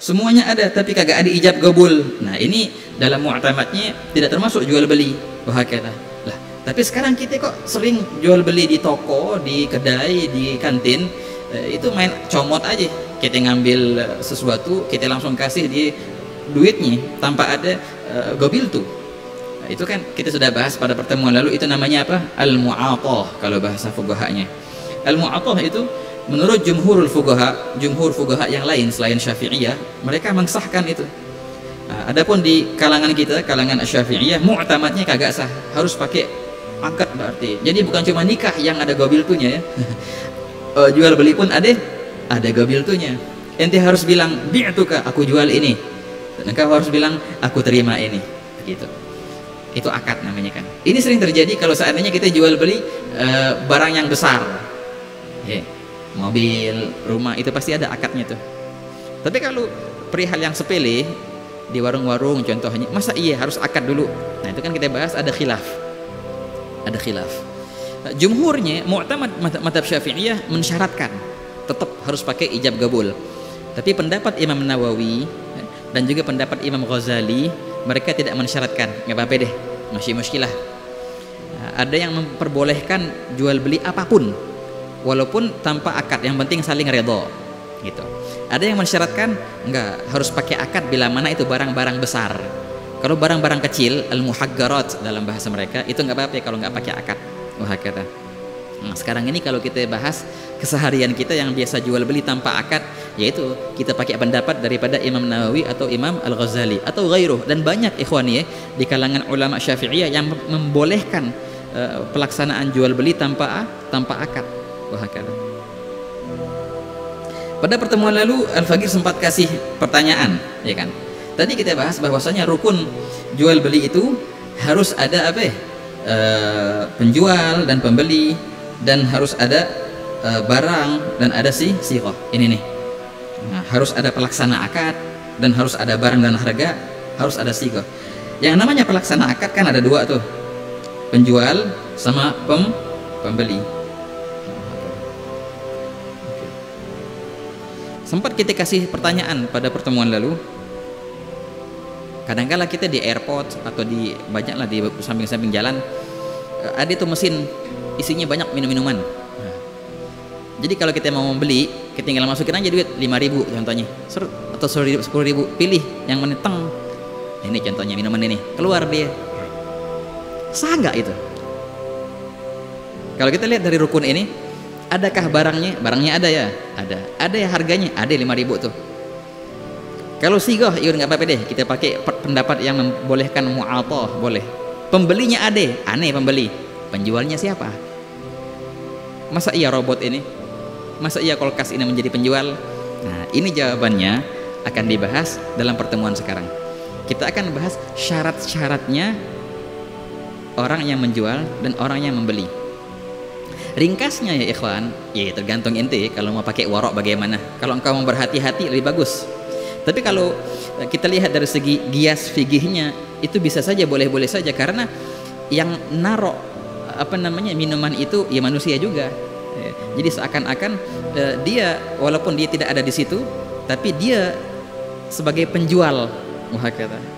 semuanya ada tapi kagak ada ijab kabul. Nah ini dalam mu'tamadnya tidak termasuk jual beli. Wahakata. Lah, tapi sekarang kita kok sering jual beli di toko, di kedai, di kantin, itu main comot aja. Kita ngambil sesuatu, kita langsung kasih di duitnya tanpa ada gobil tuh. Nah, itu kan kita sudah bahas pada pertemuan lalu, itu namanya apa? Al-mu'atah kalau bahasa fuqahanya. Al-mu'atah itu menurut jumhur fuqaha yang lain selain Syafi'iyah, mereka mensahkan itu. Nah, adapun di kalangan kita, kalangan Syafi'iyah, mu'tamadnya kagak sah, harus pakai akad berarti. Jadi bukan cuma nikah yang ada gobil tuhnya ya. Jual beli pun ada gobil tuhnya. Ente harus bilang bi'tuka, aku jual ini. Dan engkau harus bilang aku terima ini. Gitu. Itu akad namanya kan. Ini sering terjadi kalau seandainya kita jual beli barang yang besar, mobil, rumah, itu pasti ada akadnya tuh. Tapi kalau perihal yang sepele di warung-warung contohnya, masa iya harus akad dulu? Nah itu kan kita bahas ada khilaf. Jumhurnya mu'tamad mazhab Syafi'iyah mensyaratkan tetap harus pakai ijab kabul. Tapi pendapat Imam Nawawi dan juga pendapat Imam Ghazali, mereka tidak mensyaratkan. Nggak apa-apa deh, masih muskilah. Ada yang memperbolehkan jual beli apapun walaupun tanpa akad, yang penting saling redha gitu. Ada yang mensyaratkan enggak, harus pakai akad bila mana itu barang-barang besar. Kalau barang-barang kecil, al-muhaggarat dalam bahasa mereka, itu enggak apa-apa kalau enggak pakai akad. Wah kata. Nah, sekarang ini kalau kita bahas keseharian kita yang biasa jual beli tanpa akad, yaitu kita pakai pendapat daripada Imam Nawawi atau Imam Al-Ghazali atau ghairuh, dan banyak ikhwani di kalangan ulama Syafi'iyah yang membolehkan pelaksanaan jual beli tanpa akad. Wah kata. Pada pertemuan lalu Al-Faqih sempat kasih pertanyaan, ya kan? Tadi kita bahas bahwasanya rukun jual beli itu harus ada apa ya? Penjual dan pembeli, dan harus ada barang dan ada sighah. Ini nih. Nah, harus ada pelaksana akad dan harus ada barang dan harga, harus ada sighah. Yang namanya pelaksana akad kan ada dua tuh. Penjual sama pembeli. Sempat kita kasih pertanyaan pada pertemuan lalu. Kadang-kala kita di airport atau di banyaklah di samping-samping jalan ada tuh mesin isinya banyak minum-minuman. Jadi kalau kita mau membeli, kita tinggal masukin aja duit 5.000 contohnya, atau 10.000, pilih yang meneteng. Ini contohnya minuman ini, keluar dia. Sah nggak itu? Kalau kita lihat dari rukun ini, adakah barangnya? Barangnya ada ya, ada ya harganya, ada 5.000 tuh. Kalau sighah, ya nggak apa-apa deh, kita pakai pendapat yang membolehkan mu'atah, boleh. Pembelinya ada, aneh pembeli. Penjualnya siapa? Masa iya robot ini? Masa iya kulkas ini menjadi penjual? Nah, ini jawabannya akan dibahas dalam pertemuan sekarang. Kita akan bahas syarat-syaratnya orang yang menjual dan orang yang membeli. Ringkasnya ya ikhwan, ya tergantung ente. Kalau mau pakai warok bagaimana? Kalau engkau mau berhati-hati lebih bagus. Tapi kalau kita lihat dari segi gias fikihnya, itu bisa saja, boleh-boleh saja, karena yang narok minuman itu ya manusia juga. Jadi seakan-akan dia walaupun dia tidak ada di situ, tapi dia sebagai penjual,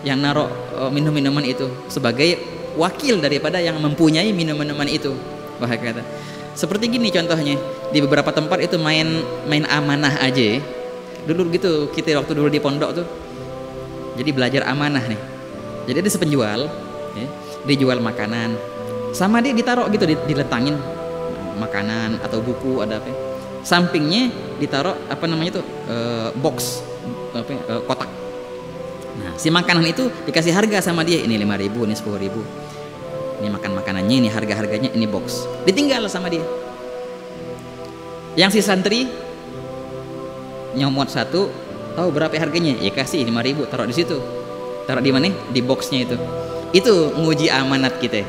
yang narok minum-minuman itu sebagai wakil daripada yang mempunyai minum-minuman itu. Seperti gini contohnya, di beberapa tempat itu main amanah aja. Dulu gitu, kita waktu dulu di pondok tuh, jadi belajar amanah nih. Jadi ada sepenjual, ya, dia jual makanan, sama dia ditaruh gitu, diletangin makanan atau buku ada apa, sampingnya ditaruh box kotak. Nah si makanan itu dikasih harga sama dia, ini 5.000, ini 10.000, ini makan makanannya, ini harganya, ini box, ditinggal sama dia. Yang si santri nyomot satu, tahu berapa harganya? Ya kasih 5.000, taruh di situ. Taruh di mana? Di boxnya itu. Itu nguji amanat kita.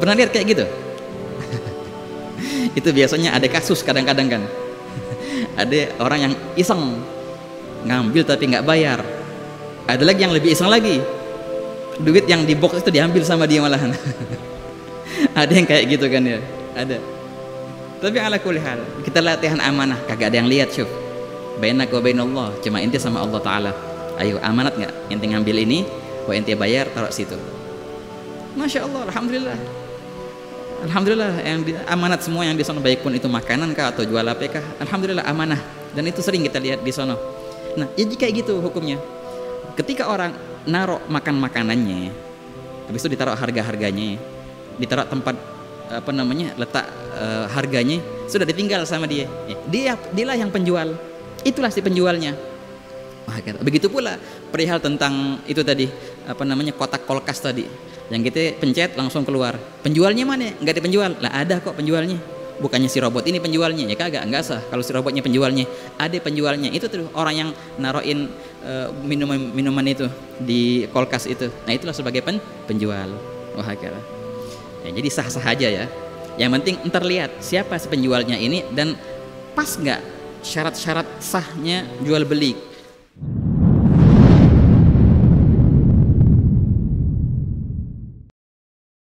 Pernah lihat kayak gitu? Itu biasanya ada kasus kadang-kadang kan. Ada orang yang iseng ngambil tapi nggak bayar. Ada lagi yang lebih iseng lagi, duit yang di box itu diambil sama dia malahan. Ada yang kayak gitu kan ya, ada. Tapi ala kulli hal, kita latihan amanah, kagak ada yang lihat, syuf. Bainak wa bainallah, cuma ente sama Allah Ta'ala. Ayo, amanat nggak? Ente ngambil ini, ente bayar, taruh situ. Masya Allah, alhamdulillah. Alhamdulillah, amanat semua yang di sana, baik pun itu makanan kah atau jual apa kah, alhamdulillah amanah. Dan itu sering kita lihat di sana. Nah, ya kayak gitu hukumnya. Ketika orang naruh makan makanannya, habis itu ditaruh harga-harganya, ditaruh tempat letak harganya, sudah ditinggal sama dia. Dialah yang penjual. Itulah si penjualnya. Begitu pula perihal tentang itu tadi, kotak kulkas tadi, yang kita pencet langsung keluar. Penjualnya mana? Enggak ada penjual. Lah ada kok penjualnya. Bukannya si robot ini penjualnya, ya kagak, enggak sah. Kalau si robotnya penjualnya, ada penjualnya. Itu tuh orang yang naruhin minuman itu di kulkas itu. Nah itulah sebagai penjual. Wah kira. Ya, jadi sah-sah aja ya. Yang penting entar lihat siapa si penjualnya ini dan pas nggak syarat-syarat sahnya jual beli.